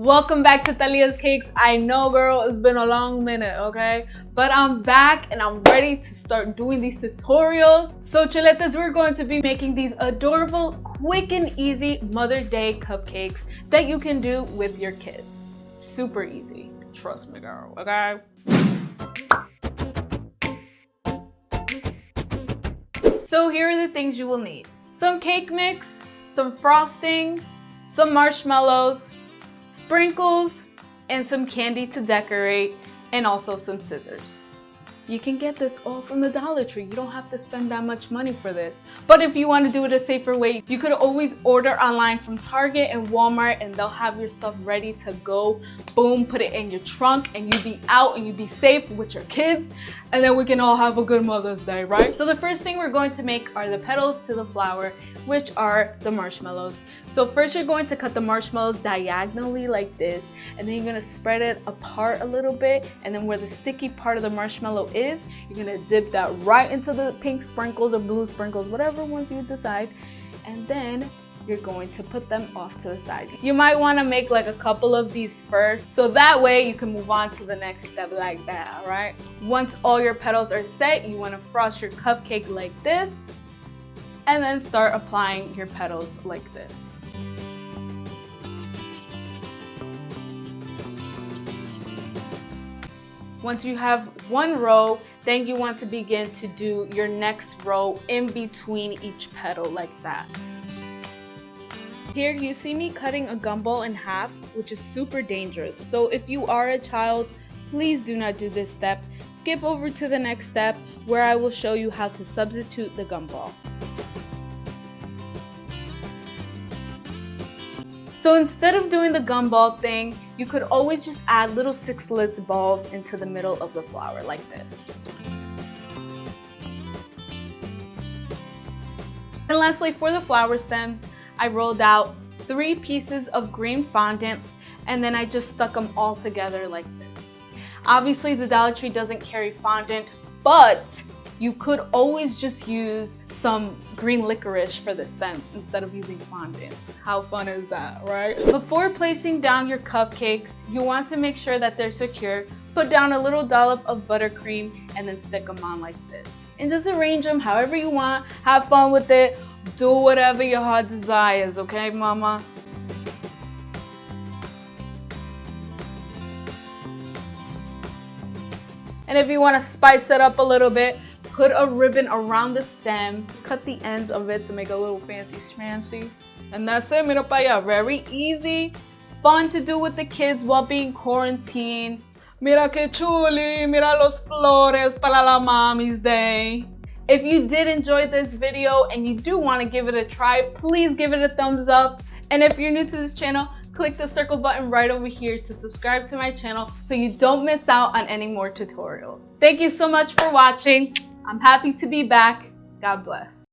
Welcome back to Thalias Cakes. I know, girl, it's been a long minute, okay? But I'm back and I'm ready to start doing these tutorials. So chuletas, we're going to be making these adorable, quick and easy Mother Day cupcakes that you can do with your kids. Super easy. Trust me, girl, okay? So here are the things you will need. Some cake mix, some frosting, some marshmallows, sprinkles, and some candy to decorate, and also some scissors. You can get this all from the Dollar Tree. You don't have to spend that much money for this. But if you want to do it a safer way, you could always order online from Target and Walmart, and they'll have your stuff ready to go. Boom, put it in your trunk, and you be out and you be safe with your kids, and then we can all have a good Mother's Day, right? So the first thing we're going to make are the petals to the flower, which are the marshmallows. So first you're going to cut the marshmallows diagonally like this, and then you're going to spread it apart a little bit, and then where the sticky part of the marshmallow is, you're going to dip that right into the pink sprinkles or blue sprinkles, whatever ones you decide, and then you're going to put them off to the side. You might want to make like a couple of these first, so that way you can move on to the next step like that, all right? Once all your petals are set, you want to frost your cupcake like this, and then start applying your petals like this. Once you have one row, then you want to begin to do your next row in between each petal like that. Here you see me cutting a gumball in half, which is super dangerous. So if you are a child, please do not do this step. Skip over to the next step where I will show you how to substitute the gumball. So instead of doing the gumball thing, you could always just add little 6-lits balls into the middle of the flower like this. And lastly, for the flower stems, I rolled out 3 pieces of green fondant, and then I just stuck them all together like this. Obviously, the Dollar Tree doesn't carry fondant, but you could always just use some green licorice for the stems instead of using fondant. How fun is that, right? Before placing down your cupcakes, you want to make sure that they're secure. Put down a little dollop of buttercream and then stick them on like this. And just arrange them however you want. Have fun with it. Do whatever your heart desires, okay, mama? And if you want to spice it up a little bit, put a ribbon around the stem. Just cut the ends of it to make a little fancy schmancy. And that's it, mira pa allá. Very easy, fun to do with the kids while being quarantined. Mira que chuli, mira los flores para la Mommy's Day. If you did enjoy this video and you do want to give it a try, please give it a thumbs up. And if you're new to this channel, click the circle button right over here to subscribe to my channel so you don't miss out on any more tutorials. Thank you so much for watching. I'm happy to be back. God bless.